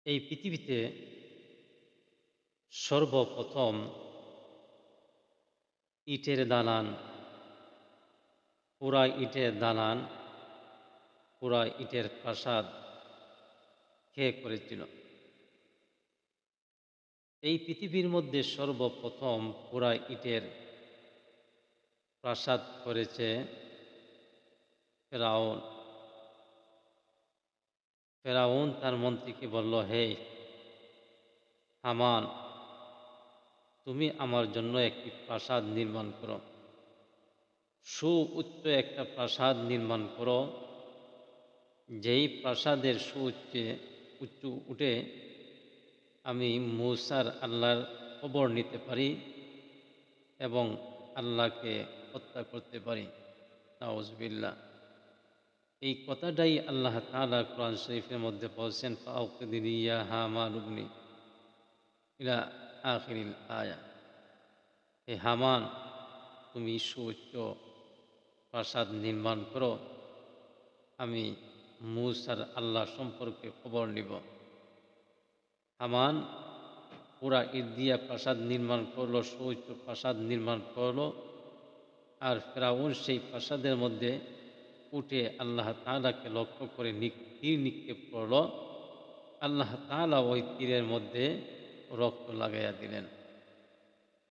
এই পৃথিবীতে সর্বপ্রথম ইটের দালান, পুরা ইটের দালান, পুরা ইটের প্রাসাদ কে করেছিল? এই পৃথিবীর মধ্যে সর্বপ্রথম পুরা ইটের প্রাসাদ করেছে ফেরাউন। ফেরাউন তার মন্ত্রীকে বলল, হে হামান, তুমি আমার জন্য একটি প্রাসাদ নির্মাণ করো, সুউচ্চ একটা প্রাসাদ নির্মাণ করো, যেই প্রাসাদের সুউচ্চে উঠে আমি মূসার আল্লাহর খবর নিতে পারি এবং আল্লাহকে হত্যা করতে পারি। নাউজুবিল্লাহ। এই কথাটাই আল্লাহ তাআলা কোরআন শরীফের মধ্যে বলছেন, ফাওকিদ ইয়া হামান ইবনি ইলা আখিরিল আয়া। হে হামান, তুমি সুউচ্চ প্রাসাদ নির্মাণ করো, আমি মূসার আল্লাহ সম্পর্কে খবর নিব। হামান পুরা ইট দিয়া প্রাসাদ নির্মাণ করলো, সুউচ্চ প্রাসাদ নির্মাণ করলো, আর ফেরাউন সেই প্রাসাদের মধ্যে উঠে আল্লাহ তাআলাকে লক্ষ্য করে তীর নিক্ষেপ করল। আল্লাহ তাআলা ওই তীরের মধ্যে রক্ত লাগাইয়া দিলেন।